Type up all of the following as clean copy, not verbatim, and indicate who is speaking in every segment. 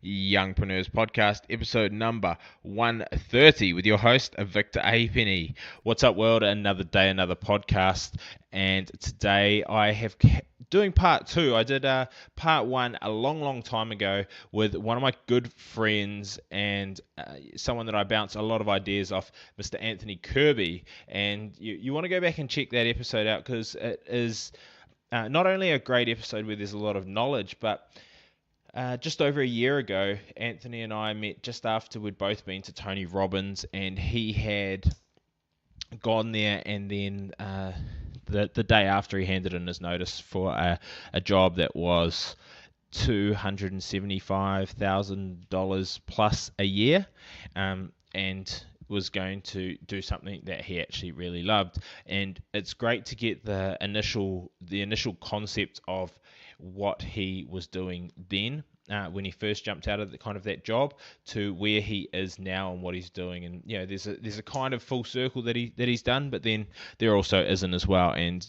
Speaker 1: Youngpreneurs Podcast, episode number 130 with your host, Victor A. Penny. What's up, world? Another day, another podcast. And today I have doing part two. I did part one a long time ago with one of my good friends and someone that I bounce a lot of ideas off, Mr. Anthony Kirby. And you want to go back and check that episode out because it is not only a great episode where there's a lot of knowledge, but just over a year ago, Anthony and I met just after we'd both been to Tony Robbins, and he had gone there, and then the day after he handed in his notice for a job that was $275,000 plus a year, and was going to do something that he actually really loved. And it's great to get the initial concept of what he was doing then when he first jumped out of that job to where he is now and what he's doing. And there's a kind of full circle that he's done, but then there also isn't as well. And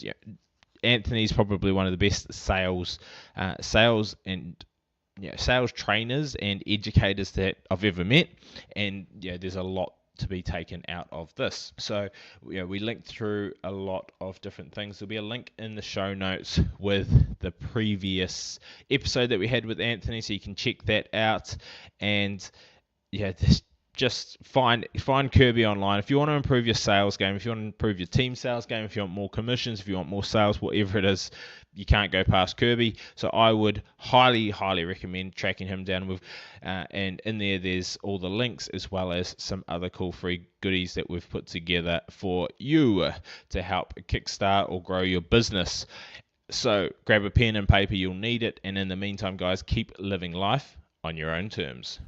Speaker 1: Anthony's probably one of the best sales and sales trainers and educators that I've ever met. And there's a lot to be taken out of this. So we linked through a lot of different things. There'll be a link in the show notes with the previous episode that we had with Anthony, so you can check that out. And just find Kirby online. If you want to improve your sales game, if you want to improve your team sales game, if you want more commissions, if you want more sales, whatever it is, you can't go past Kirby. So I would highly recommend tracking him down with, and in there's all the links as well as some other cool free goodies that we've put together for you to help kickstart or grow your business. So grab a pen and paper, you'll need it. And in the meantime, guys, keep living life on your own terms.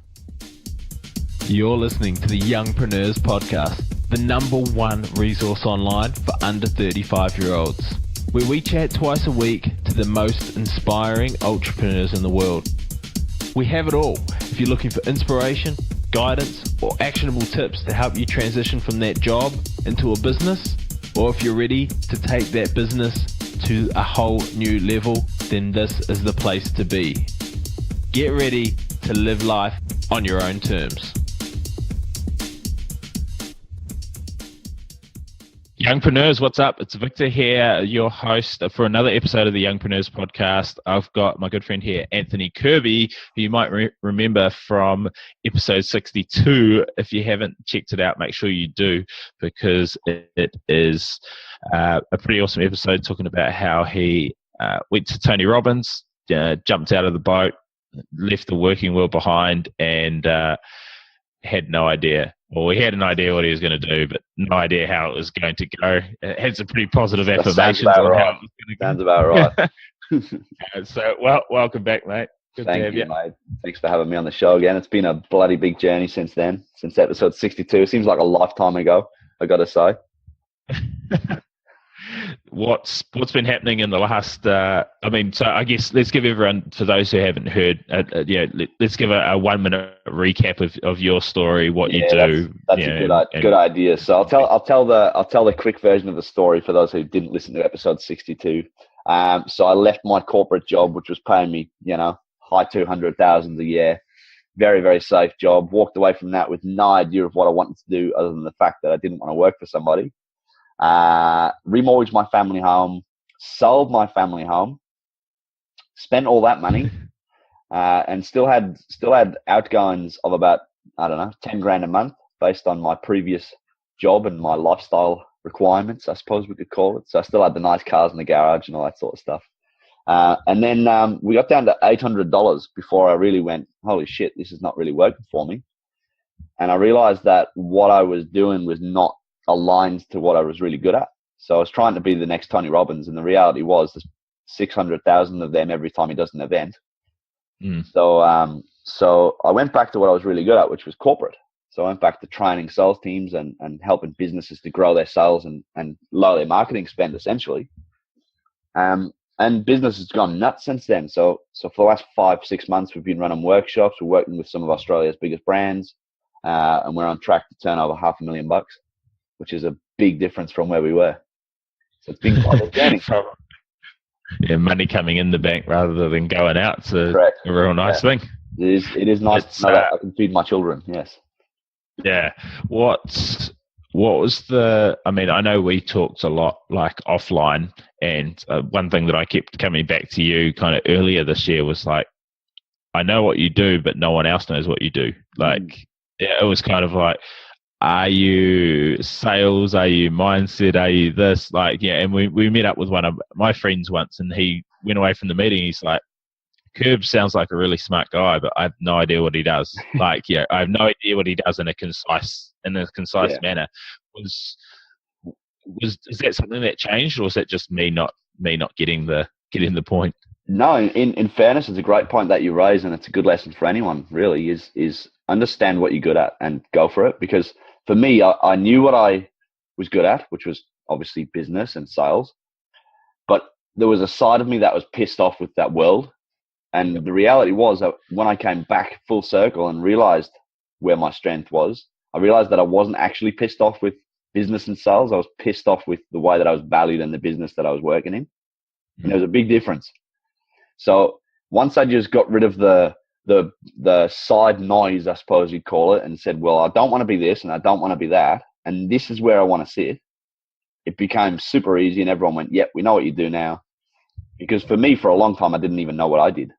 Speaker 2: You're listening to the Youngpreneurs Podcast, the number one resource online for under 35-year-olds, where we chat twice a week to the most inspiring entrepreneurs in the world. We have it all. If you're looking for inspiration, guidance, or actionable tips to help you transition from that job into a business, or if you're ready to take that business to a whole new level, then this is the place to be. Get ready to live life on your own terms. Youngpreneurs, what's up? It's Victor here, your host for another episode of the Youngpreneurs Podcast. I've got my good friend here, Anthony Kirby, who you might remember from episode 62. If you haven't checked it out, make sure you do, because it is a pretty awesome episode talking about how he went to Tony Robbins, jumped out of the boat, left the working world behind, and had no idea. Well, we had an idea what he was going to do, but no idea how it was going to go. It had some pretty positive affirmations on how it was going to go.
Speaker 3: Sounds about right.
Speaker 2: So, welcome back, mate. Good to have you,
Speaker 3: mate. Thanks for having me on the show again. It's been a bloody big journey since then, since episode 62. It seems like a lifetime ago, I got to say.
Speaker 2: What's been happening in the last? So I guess let's give everyone, for those who haven't heard, let's give a 1 minute recap of your story, what you do.
Speaker 3: That's a good idea. So I'll tell the quick version of the story for those who didn't listen to episode 62. So I left my corporate job, which was paying me, high 200,000 a year, very, very safe job. Walked away from that with no idea of what I wanted to do, other than the fact that I didn't want to work for somebody. Remortgaged my family home, sold my family home, spent all that money, and still had outgoings of about, 10 grand a month based on my previous job and my lifestyle requirements, I suppose we could call it. So I still had the nice cars in the garage and all that sort of stuff. And then we got down to $800 before I really went, holy shit, this is not really working for me. And I realized that what I was doing was not aligned to what I was really good at. So I was trying to be the next Tony Robbins, and the reality was there's 600,000 of them every time he does an event. So I went back to what I was really good at, which was corporate. So I went back to training sales teams and helping businesses to grow their sales and lower their marketing spend, essentially. And business has gone nuts since then. So for the last 5-6 months, we've been running workshops. We're working with some of Australia's biggest brands, and we're on track to turn over $500,000, which is a big difference from where we were. So it's been quite a journey.
Speaker 2: Money coming in the bank rather than going out. So a real nice thing.
Speaker 3: It is nice
Speaker 2: It's,
Speaker 3: to know that I can feed my children. Yes.
Speaker 2: Yeah. What was the? I mean, I know we talked a lot like offline, and one thing that I kept coming back to you kind of earlier this year was like, I know what you do, but no one else knows what you do. Like, yeah, it was kind of like, are you sales? Are you mindset? Are you this? Like, yeah. And we met up with one of my friends once, and he went away from the meeting. He's like, Curb sounds like a really smart guy, but I have no idea what he does. Like, yeah, I have no idea what he does in a concise
Speaker 3: Yeah.
Speaker 2: manner. Was is that something that changed, or is that just me not getting the point?
Speaker 3: No, in fairness, it's a great point that you raise, and it's a good lesson for anyone. Really, is understand what you're good at and go for it. Because for me, I knew what I was good at, which was obviously business and sales. But there was a side of me that was pissed off with that world. And the reality was that when I came back full circle and realized where my strength was, I realized that I wasn't actually pissed off with business and sales. I was pissed off with the way that I was valued in the business that I was working in. And there was a big difference. So once I just got rid of the side noise, I suppose you'd call it, and said, well, I don't want to be this and I don't want to be that, and this is where I want to sit, it became super easy, and everyone went, yep, we know what you do now. Because for me, for a long time, I didn't even know what I did.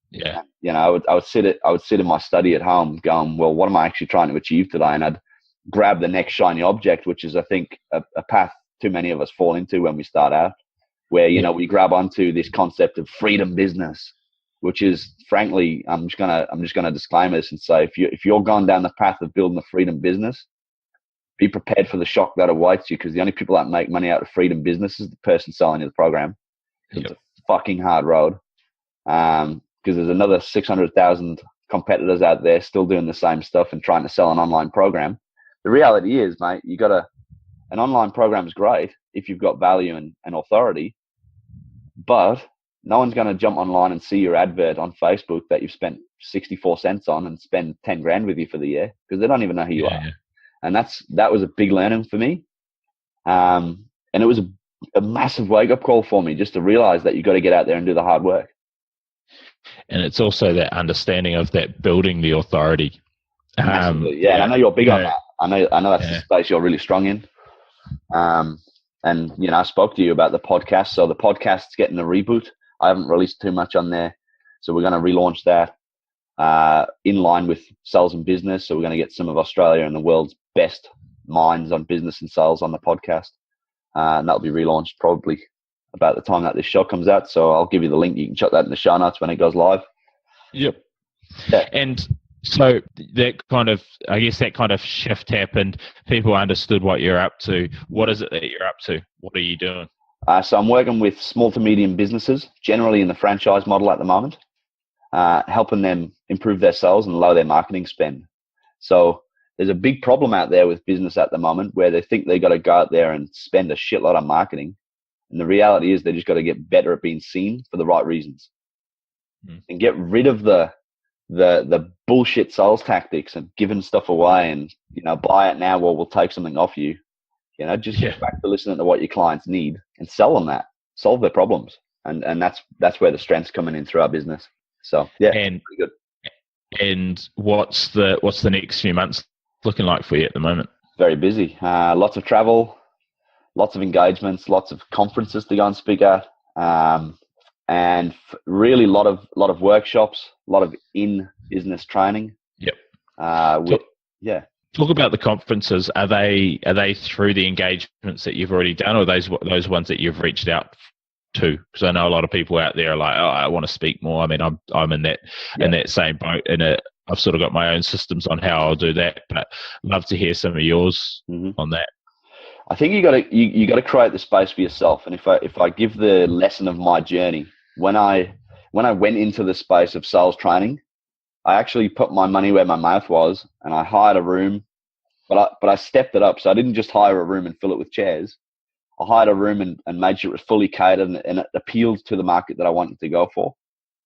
Speaker 2: Yeah.
Speaker 3: You know, I would sit in my study at home going, well, what am I actually trying to achieve today? And I'd grab the next shiny object, which is, I think, a path too many of us fall into when we start out, where, you know, we grab onto this concept of freedom business, which is, frankly, I'm just gonna disclaim this and say, if you're going down the path of building a freedom business, be prepared for the shock that awaits you, because the only people that make money out of freedom business is the person selling you the program. It's a fucking hard road. Because there's another 600,000 competitors out there still doing the same stuff and trying to sell an online program. The reality is, mate, an online program is great if you've got value and authority, but no one's going to jump online and see your advert on Facebook that you've spent 64 cents on and spend 10 grand with you for the year, because they don't even know who you are. Yeah. And that was a big learning for me. And it was a massive wake-up call for me, just to realize that you've got to get out there and do the hard work.
Speaker 2: And it's also that understanding of that building the authority.
Speaker 3: I know you're big on that. I know that's the space you're really strong in. And you know, I spoke to you about the podcast. So the podcast's getting a reboot. I haven't released too much on there, so we're going to relaunch that in line with sales and business. So we're going to get some of Australia and the world's best minds on business and sales on the podcast, and that'll be relaunched probably about the time that this show comes out. So I'll give you the link. You can check that in the show notes when it goes live.
Speaker 2: Yep.
Speaker 3: Yeah.
Speaker 2: And so that kind of shift happened. People understood what you're up to. What is it that you're up to? What are you doing?
Speaker 3: So I'm working with small to medium businesses, generally in the franchise model at the moment, helping them improve their sales and lower their marketing spend. So there's a big problem out there with business at the moment where they think they got to go out there and spend a shitload on marketing. And the reality is they just got to get better at being seen for the right reasons, and get rid of the bullshit sales tactics and giving stuff away and, you know, buy it now or we'll take something off you. You know, just get back to listening to what your clients need and sell them that, solve their problems. And that's where the strength's coming in through our business. So yeah,
Speaker 2: and
Speaker 3: pretty good.
Speaker 2: And what's the next few months looking like for you at the moment?
Speaker 3: Very busy. Lots of travel, lots of engagements, lots of conferences to go and speak at, and really a lot of workshops, a lot of in-business training.
Speaker 2: Yep.
Speaker 3: Talk
Speaker 2: about the conferences. Are they through the engagements that you've already done, or those ones that you've reached out to? Because I know a lot of people out there are like, oh, I want to speak more. I mean, I'm in that same boat, and I've sort of got my own systems on how I'll do that. But I'd love to hear some of yours on that.
Speaker 3: I think you got to create the space for yourself. And if I give the lesson of my journey, when I went into the space of sales training, I actually put my money where my mouth was, and I hired a room, but I stepped it up. So I didn't just hire a room and fill it with chairs. I hired a room and made sure it was fully catered and it appealed to the market that I wanted to go for.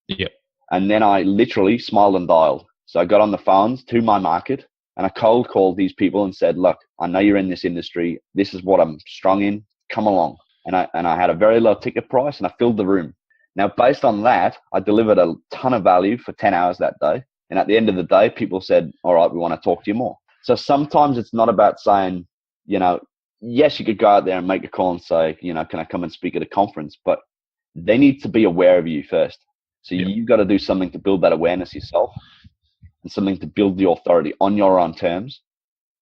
Speaker 2: Yeah.
Speaker 3: And then I literally smiled and dialed. So I got on the phones to my market and I cold called these people and said, look, I know you're in this industry. This is what I'm strong in. Come along. And I had a very low ticket price and I filled the room. Now, based on that, I delivered a ton of value for 10 hours that day. And at the end of the day, people said, all right, we want to talk to you more. So sometimes it's not about saying, yes, you could go out there and make a call and say, can I come and speak at a conference? But they need to be aware of you first. So you've got to do something to build that awareness yourself and something to build the authority on your own terms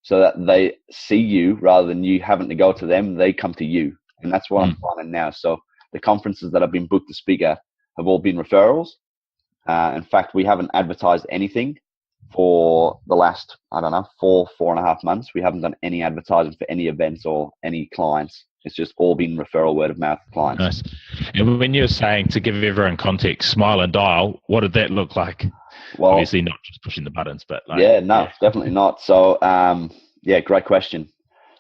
Speaker 3: so that they see you rather than you having to go to them, they come to you. And that's what I'm finding now. So the conferences that I've been booked to speak at have all been referrals. In fact, we haven't advertised anything for the last, 4.5 months. We haven't done any advertising for any events or any clients. It's just all been referral, word of mouth clients.
Speaker 2: Nice. And when you're saying, to give everyone context, Smile and Dial, what did that look like? Well, obviously not just pushing the buttons, but
Speaker 3: definitely not. So, great question.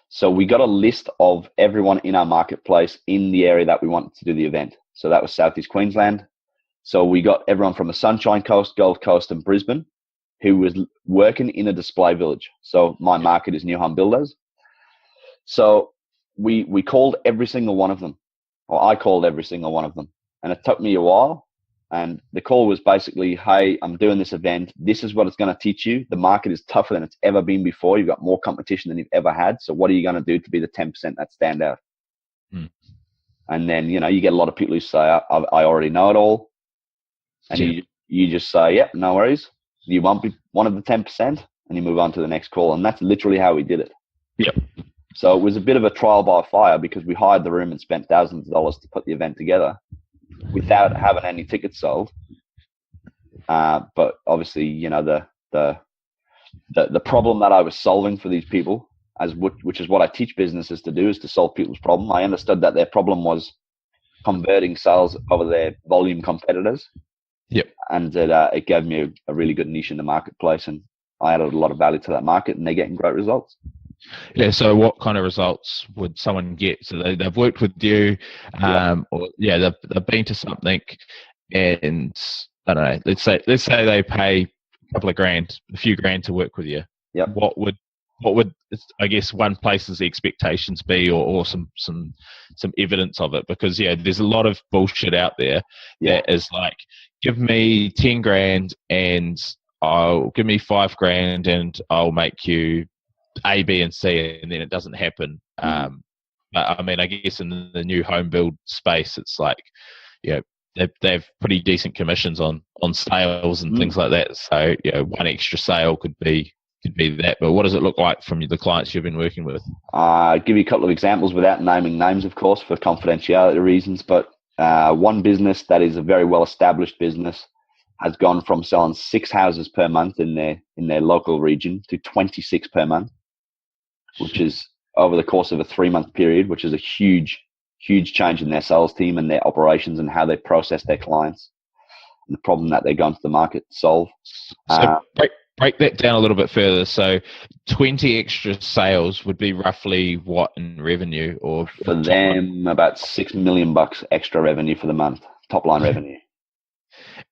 Speaker 3: So we got a list of everyone in our marketplace in the area that we wanted to do the event. So that was Southeast Queensland. So we got everyone from the Sunshine Coast, Gold Coast, and Brisbane who was working in a display village. So my market is New Home Builders. So we called every single one of them, or I called every single one of them. And it took me a while. And the call was basically, hey, I'm doing this event. This is what it's going to teach you. The market is tougher than it's ever been before. You've got more competition than you've ever had. So what are you going to do to be the 10% that stand out? And then, you get a lot of people who say, I already know it all. And you just say, yep, no worries. You won't be one of the 10%, and you move on to the next call. And that's literally how we did it.
Speaker 2: Yep.
Speaker 3: So it was a bit of a trial by fire because we hired the room and spent thousands of dollars to put the event together without having any tickets sold. But obviously, the problem that I was solving for these people, which is what I teach businesses to do, is to solve people's problem. I understood that their problem was converting sales over their volume competitors.
Speaker 2: Yep.
Speaker 3: And it gave me a really good niche in the marketplace, and I added a lot of value to that market, and they're getting great results.
Speaker 2: Yeah. So what kind of results would someone get? So they've worked with you, they've been to something, and I don't know. Let's say they pay a couple of grand, a few grand to work with you.
Speaker 3: Yeah.
Speaker 2: What would I guess one place's expectations be, or some evidence of it? Because there's a lot of bullshit out there that is like, give me 10 grand and I'll give me 5 grand and I'll make you A, B, and C, and then it doesn't happen. But I mean, I guess in the new home build space, it's like, they have pretty decent commissions on sales and things like that. So one extra sale could be that. But what does it look like from the clients you've been working with?
Speaker 3: I'll give you a couple of examples without naming names, of course, for confidentiality reasons. But one business that is a very well-established business has gone from selling 6 houses per month in their local region to 26 per month, which is over the course of a 3-month period, which is a huge change in their sales team and their operations and how they process their clients and the problem that they're going to the market to solve.
Speaker 2: So break that down a little bit further. So 20 extra sales would be roughly what in revenue? Or
Speaker 3: for them, about $6 million extra revenue for the month, top line revenue.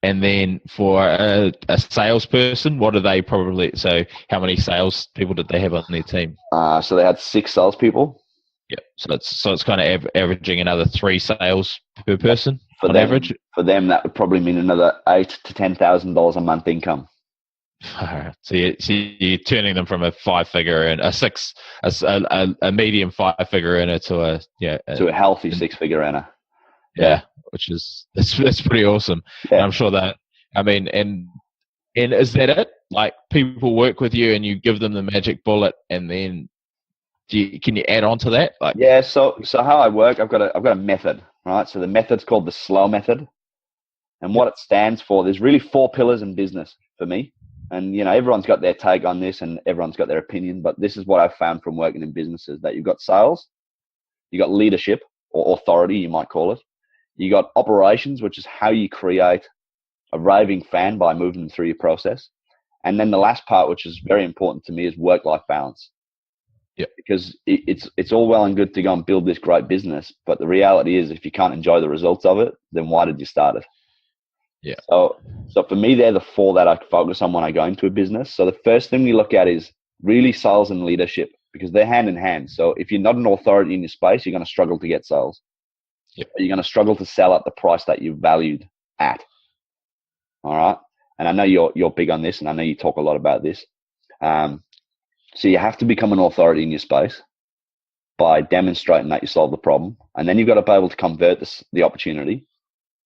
Speaker 2: And then for a salesperson, what are they probably? So how many sales people did they have on their team?
Speaker 3: So they had 6 salespeople.
Speaker 2: Yeah. So it's kind of averaging another 3 sales per person on average.
Speaker 3: For them, that would probably mean another $8,000 to $10,000 a month income.
Speaker 2: So you're turning them from a 5-figure and a medium 5-figure earner to a
Speaker 3: healthy 6-figure earner.
Speaker 2: Yeah, which is that's pretty awesome.
Speaker 3: Yeah.
Speaker 2: And I'm sure that, I mean, and is that it? Like, people work with you and you give them the magic bullet, and then can you add on to that? Like,
Speaker 3: yeah. So how I work, I've got a method, right? So the method's called the SLOW method, and what it stands for, there's really 4 pillars in business for me. And, everyone's got their take on this and everyone's got their opinion, but this is what I've found from working in businesses, that you've got sales, you've got leadership or authority, you might call it. You got operations, which is how you create a raving fan by moving them through your process. And then the last part, which is very important to me, is work-life balance.
Speaker 2: Yeah. Because
Speaker 3: it's all well and good to go and build this great business, but the reality is, if you can't enjoy the results of it, then why did you start it?
Speaker 2: Yeah.
Speaker 3: So for me, they're the 4 that I focus on when I go into a business. So the first thing we look at is really sales and leadership, because they're hand in hand. So if you're not an authority in your space, you're going to struggle to get sales.
Speaker 2: Yep.
Speaker 3: You're going to struggle to sell at the price that you're valued at. All right. And I know you're big on this, and I know you talk a lot about this. So you have to become an authority in your space by demonstrating that you solve the problem, and then you've got to be able to convert the opportunity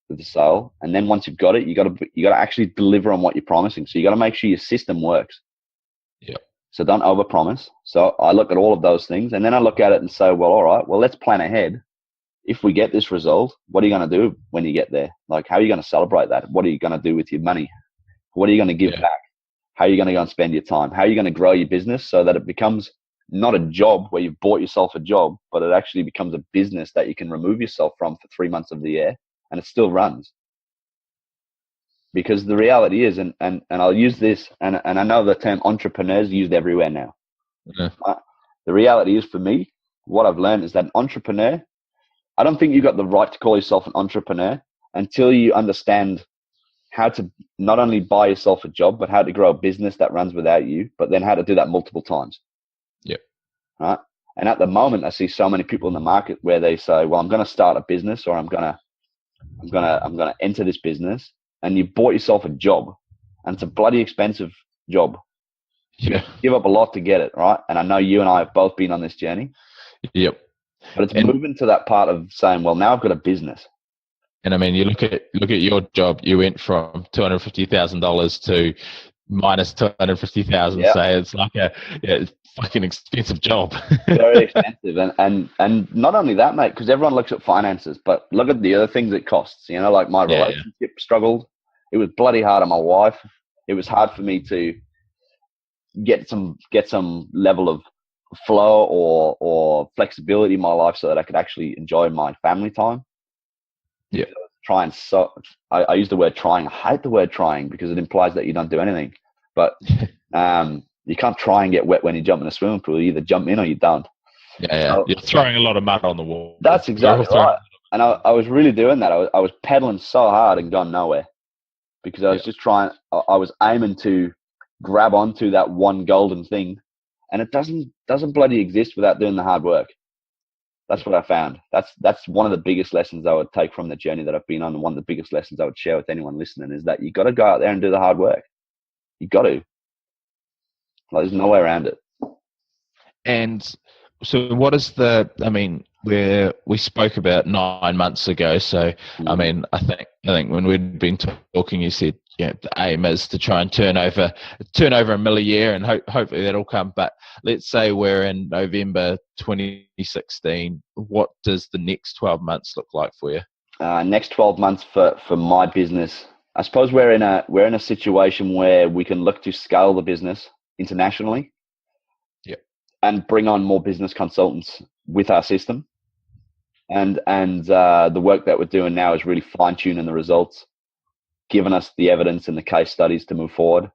Speaker 3: with the sale. And then once you've got it, you got to actually deliver on what you're promising. So you got to make sure your system works.
Speaker 2: Yeah.
Speaker 3: So don't overpromise. So I look at all of those things, and then I look at it and say, well, all right, well, let's plan ahead. If we get this result, what are you going to do when you get there? Like, how are you going to celebrate that? What are you going to do with your money? What are you going to give back? How are you going to go and spend your time? How are you going to grow your business so that it becomes not a job where you've bought yourself a job, but it actually becomes a business that you can remove yourself from for 3 months of the year and it still runs? Because the reality is, and I'll use this, and I know the term entrepreneur is used everywhere now.
Speaker 2: Yeah.
Speaker 3: The reality is, for me, what I've learned is that an entrepreneur, I don't think you've got the right to call yourself an entrepreneur until you understand how to not only buy yourself a job, but how to grow a business that runs without you, but then how to do that multiple times.
Speaker 2: Yep.
Speaker 3: Right. And at the moment, I see so many people in the market where they say, well, I'm going to start a business, or I'm going to enter this business. And you've bought yourself a job, and it's a bloody expensive job.
Speaker 2: Yeah.
Speaker 3: You give up a lot to get it. Right. And I know you and I have both been on this journey.
Speaker 2: Yep.
Speaker 3: But it's moving to that part of saying, well, now I've got a business.
Speaker 2: And I mean, you look at your job. You went from $250,000 to minus 250,000.
Speaker 3: Yep.
Speaker 2: Say it's like a fucking expensive job.
Speaker 3: Very expensive, and not only that, mate. Because everyone looks at finances, but look at the other things it costs. You know, like my relationship struggled. It was bloody hard on my wife. It was hard for me to get some level of flow or flexibility in my life so that I could actually enjoy my family time.
Speaker 2: Yeah.
Speaker 3: I use the word trying. I hate the word trying because it implies that you don't do anything. But you can't try and get wet when you jump in a swimming pool. You either jump in or you don't.
Speaker 2: Yeah. So, you're throwing a lot of mud on the wall.
Speaker 3: That's exactly right. And I was really doing that. I was pedaling so hard and gone nowhere because I was just trying. I was aiming to grab onto that one golden thing, and it doesn't bloody exist without doing the hard work. That's what I found. That's one of the biggest lessons I would take from the journey that I've been on, and one of the biggest lessons I would share with anyone listening is that you got to go out there and do the hard work. You got to. Like, there's no way around it.
Speaker 2: And so, what is we spoke about 9 months ago. So, I mean, I think when we'd been talking, you said, the aim is to try and turn over $1 million a year, and hopefully that'll come. But let's say we're in November 2016. What does the next 12 months look like for you?
Speaker 3: Next 12 months for my business, I suppose we're in a situation where we can look to scale the business internationally.
Speaker 2: Yep.
Speaker 3: And bring on more business consultants with our system. And the work that we're doing now is really fine-tuning the results, giving us the evidence and the case studies to move forward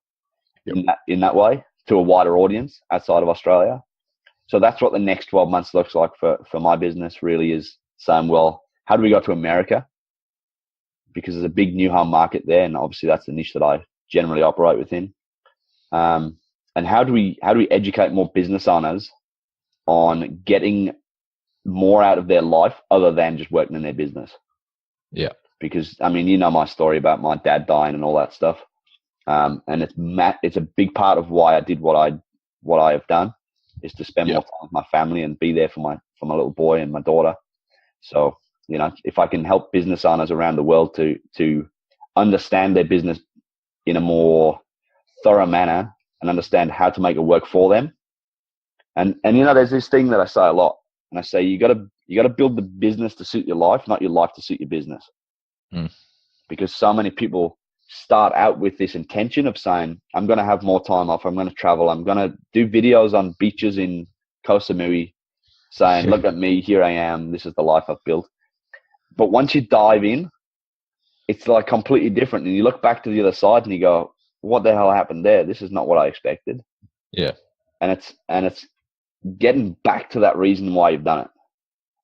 Speaker 3: in that way to a wider audience outside of Australia. So that's what the next 12 months looks like for my business, really, is saying, well, how do we go to America? Because there's a big new home market there, and obviously that's the niche that I generally operate within. And how do we educate more business owners on getting more out of their life other than just working in their business?
Speaker 2: Yeah.
Speaker 3: Because, I mean, you know my story about my dad dying and all that stuff. And it's a big part of why I did what I have done, is to spend more time with my family and be there for my little boy and my daughter. So, if I can help business owners around the world to understand their business in a more thorough manner and understand how to make it work for them. And there's this thing that I say a lot, and I say you got to build the business to suit your life, not your life to suit your business. Because so many people start out with this intention of saying, I'm going to have more time off, I'm going to travel, I'm going to do videos on beaches in Koh Samui saying, look at me, here I am, this is the life I've built. But once you dive in, it's like completely different. And you look back to the other side and you go, what the hell happened there? This is not what I expected.
Speaker 2: Yeah.
Speaker 3: And it's getting back to that reason why you've done it.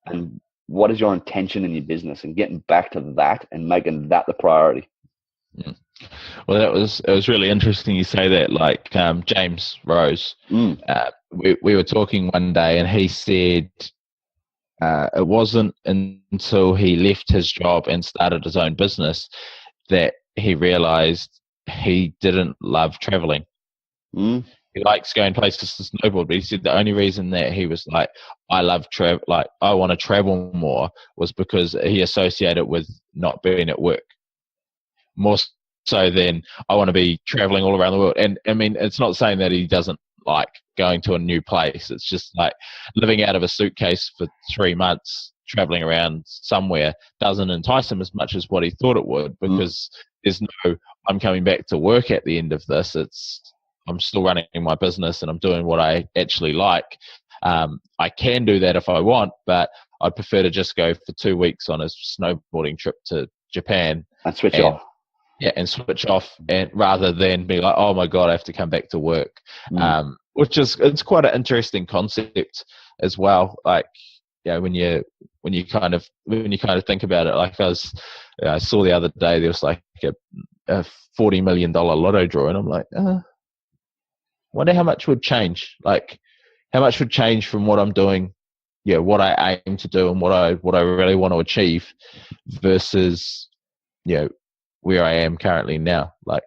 Speaker 3: And what is your intention in your business, and getting back to that and making that the priority.
Speaker 2: Well, it was really interesting you say that. Like James Rose, we were talking one day, and he said it wasn't until he left his job and started his own business that he realized he didn't love traveling.
Speaker 3: Mm.
Speaker 2: He likes going places to snowboard, but he said the only reason that he was like, I love travel, like I want to travel more, was because he associated it with not being at work more so than I want to be traveling all around the world. And I mean, it's not saying that he doesn't like going to a new place. It's just like living out of a suitcase for 3 months, traveling around somewhere doesn't entice him as much as what he thought it would, because there's no, I'm coming back to work at the end of this. I'm still running my business and I'm doing what I actually like. I can do that if I want, but I'd prefer to just go for 2 weeks on a snowboarding trip to Japan
Speaker 3: And switch off.
Speaker 2: Yeah, and switch off, and rather than be like, oh my god, I have to come back to work. Which is, it's quite an interesting concept as well. Like, you know, when you kind of think about it, like I saw the other day there was like a $40 million lotto draw, and I'm like, wonder how much would change. Like, how much would change from what I'm doing, what I aim to do and what I really want to achieve, versus where I am currently now. Like,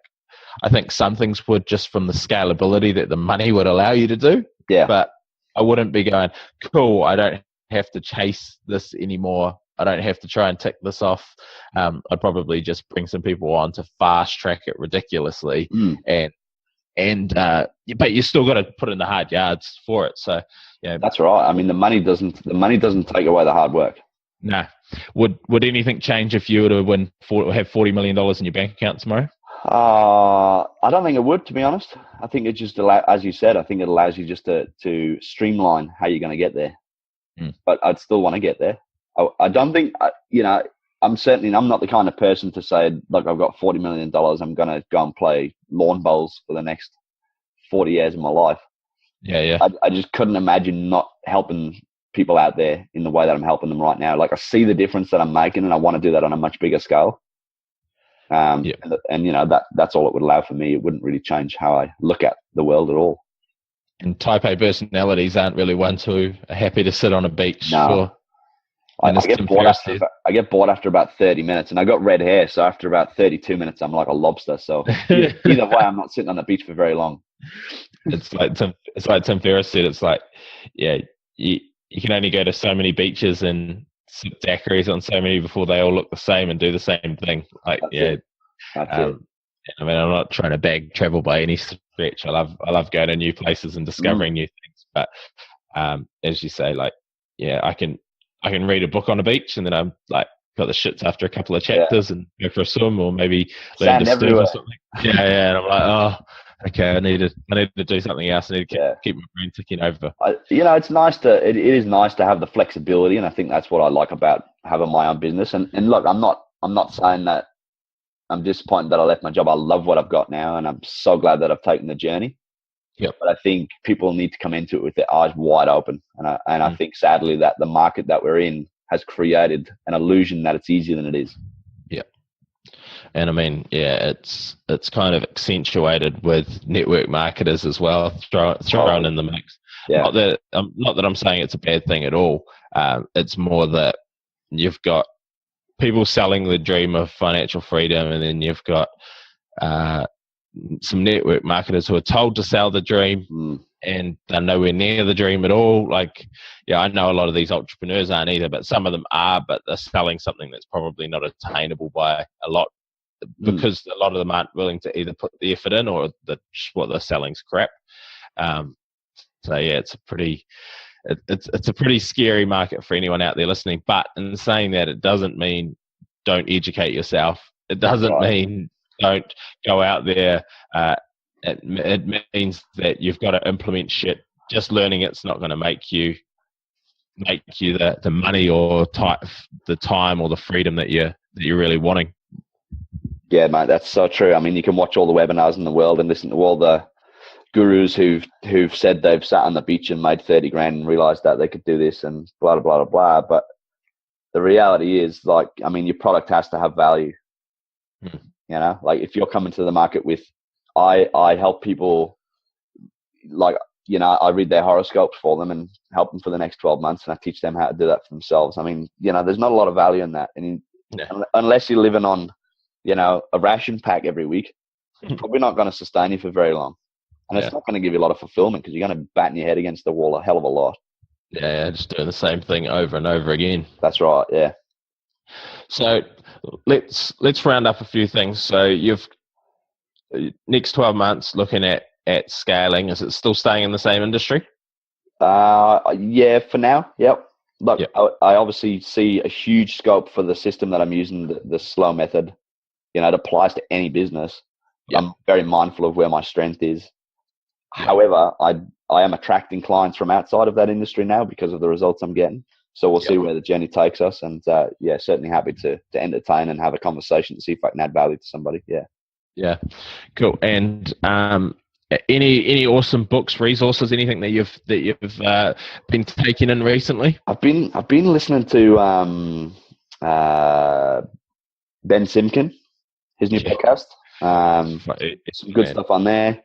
Speaker 2: I think some things would, just from the scalability that the money would allow you to do.
Speaker 3: Yeah.
Speaker 2: But I wouldn't be going, cool, I don't have to chase this anymore. I don't have to try and tick this off. I'd probably just bring some people on to fast track it ridiculously. But you still got to put in the hard yards for it. So
Speaker 3: that's right. I mean, the money doesn't take away the hard work.
Speaker 2: No. Would anything change if you were to have $40 million in your bank account tomorrow?
Speaker 3: I don't think it would, to be honest. I think it just as you said, I think it allows you just to streamline how you're going to get there. But I'd still want to get there. I don't think, I'm not the kind of person to say, look, I've got $40 million. I'm going to go and play lawn bowls for the next 40 years of my life.
Speaker 2: Yeah.
Speaker 3: I just couldn't imagine not helping people out there in the way that I'm helping them right now. Like, I see the difference that I'm making, and I want to do that on a much bigger scale. And that's all it would allow for me. It wouldn't really change how I look at the world at all.
Speaker 2: And type A personalities aren't really ones who are happy to sit on a beach.
Speaker 3: No. I get bored after about 30 minutes, and I got red hair, so after about 32 minutes, I'm like a lobster. So either way, I'm not sitting on the beach for very long.
Speaker 2: It's like Tim Ferriss said. It's like, you can only go to so many beaches and sip daiquiris on so many before they all look the same and do the same thing. Like,
Speaker 3: That's it.
Speaker 2: I mean, I'm not trying to bag travel by any stretch. I love going to new places and discovering new things. But as you say, like, I can read a book on a beach, and then I'm like got the shits after a couple of chapters and go for a swim, or maybe learn to swim or something. And I'm like, oh, okay, I need to do something else. I need to keep my brain ticking over.
Speaker 3: It's nice it is nice to have the flexibility, and I think that's what I like about having my own business. And look, I'm not saying that I'm disappointed that I left my job. I love what I've got now, and I'm so glad that I've taken the journey.
Speaker 2: Yep.
Speaker 3: But I think people need to come into it with their eyes wide open, and I think sadly that the market that we're in has created an illusion that it's easier than it is.
Speaker 2: Yeah. And I mean, it's kind of accentuated with network marketers as well, thrown in the mix.
Speaker 3: Yeah.
Speaker 2: Not that I'm saying it's a bad thing at all. It's more that you've got people selling the dream of financial freedom, and then you've got some network marketers who are told to sell the dream, and they're nowhere near the dream at all. Like, I know a lot of these entrepreneurs aren't either, but some of them are, but they're selling something that's probably not attainable by a lot, because a lot of them aren't willing to either put the effort in, or what they're selling's crap. It's a pretty scary market for anyone out there listening. But in saying that, it doesn't mean don't educate yourself. It doesn't mean don't go out there. It means that you've got to implement shit. Just learning it's not going to make you the money or the time or the freedom that you're really wanting.
Speaker 3: Yeah, mate, that's so true. I mean, you can watch all the webinars in the world and listen to all the gurus who've said they've sat on the beach and made 30 grand and realized that they could do this and blah, blah, blah, blah. But the reality is, like, I mean, your product has to have value. Like, if you're coming to the market with, I help people, like, I read their horoscopes for them and help them for the next 12 months, and I teach them how to do that for themselves. I mean, there's not a lot of value in that. And unless you're living on, a ration pack every week, it's probably not going to sustain you for very long. And it's not going to give you a lot of fulfillment because you're going to batten your head against the wall a hell of a lot.
Speaker 2: Yeah, just doing the same thing over and over again.
Speaker 3: That's right, yeah.
Speaker 2: So let's round up a few things. So you've next 12 months looking at scaling. Is it still staying in the same industry?
Speaker 3: Yeah, for now, yep. Look,
Speaker 2: Yep.
Speaker 3: I obviously see a huge scope for the system that I'm using, the slow method. It applies to any business.
Speaker 2: Yep.
Speaker 3: I'm very mindful of where my strength is.
Speaker 2: Yep.
Speaker 3: However, I am attracting clients from outside of that industry now because of the results I'm getting. So we'll see where the journey takes us. And certainly happy to entertain and have a conversation to see if I can add value to somebody. Yeah.
Speaker 2: Yeah. Cool. And any awesome books, resources, anything that you've been taking in recently?
Speaker 3: I've been listening to Ben Simkin, his new podcast. Some good stuff on there.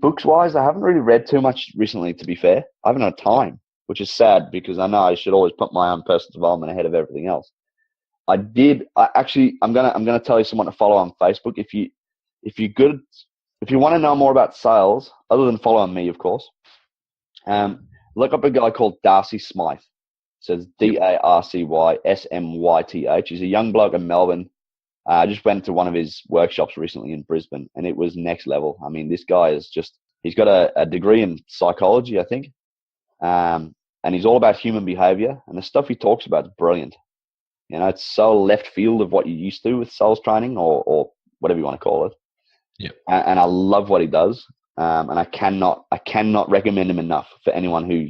Speaker 3: Books wise, I haven't really read too much recently, to be fair. I haven't had time, which is sad because I know I should always put my own personal development ahead of everything else. I'm gonna tell you someone to follow on Facebook. If you want to know more about sales, other than following me, of course, look up a guy called Darcy Smythe. So it's DARCYSMYTH. He's a young bloke in Melbourne. I just went to one of his workshops recently in Brisbane, and it was next level. I mean, this guy he's got a degree in psychology, I think. And he's all about human behavior, and the stuff he talks about is brilliant. It's so left field of what you're used to with sales training or whatever you want to call it.
Speaker 2: Yeah.
Speaker 3: And I love what he does. And I cannot recommend him enough for anyone who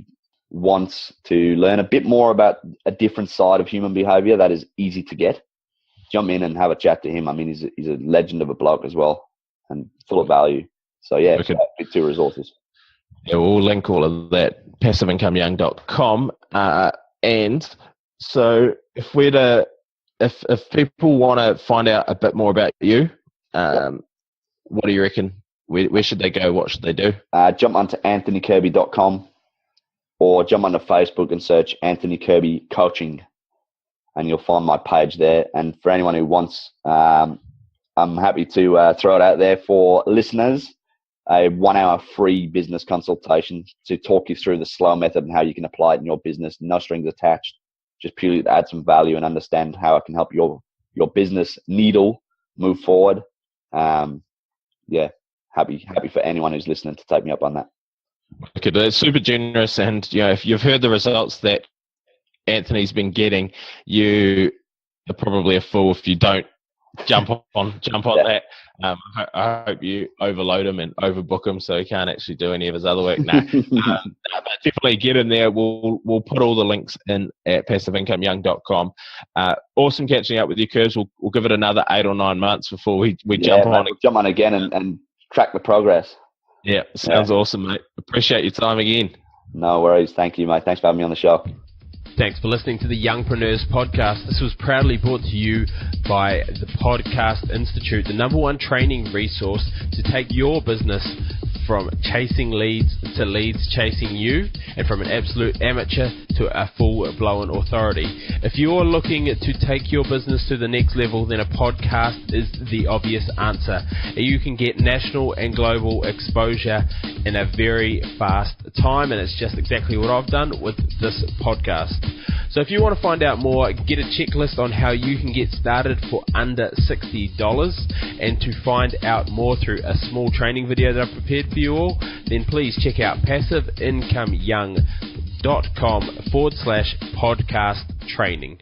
Speaker 3: wants to learn a bit more about a different side of human behavior that is easy to get. Jump in and have a chat to him. I mean, he's a legend of a bloke as well and full of value. So, yeah, big two resources.
Speaker 2: Yeah, we'll link all of that, passiveincomeyoung.com. And so if people want to find out a bit more about you, what do you reckon? Where should they go? What should they do?
Speaker 3: Jump onto anthonykirby.com or jump onto Facebook and search Anthony Kirby Coaching, and you'll find my page there. And for anyone who wants, I'm happy to throw it out there for listeners, a 1 hour free business consultation to talk you through the slow method and how you can apply it in your business. No strings attached, just purely to add some value and understand how it can help your business needle move forward. Happy for anyone who's listening to take me up on that.
Speaker 2: Okay, that's super generous. And if you've heard the results that Anthony's been getting, you are probably a fool if you don't jump on that. I hope you overload him and overbook him so he can't actually do any of his other work. But definitely get in there. We'll put all the links in at passiveincomeyoung.com. Awesome catching up with you, Curves. We'll give it another 8 or 9 months before we jump on.
Speaker 3: We'll jump on again and track the progress.
Speaker 2: Yeah, sounds awesome, mate. Appreciate your time again.
Speaker 3: No worries. Thank you, mate. Thanks for having me on the show.
Speaker 1: Thanks for listening to the Youngpreneurs Podcast. This was proudly brought to you by the Podcast Institute, the #1 training resource to take your business from chasing leads to leads chasing you, and from an absolute amateur to a full-blown authority. If you're looking to take your business to the next level, then a podcast is the obvious answer. You can get national and global exposure in a very fast time, and it's just exactly what I've done with this podcast. So if you want to find out more, get a checklist on how you can get started for under $60, and to find out more through a small training video that I've prepared for you all, then please check out passiveincomeyoung.com/podcast training.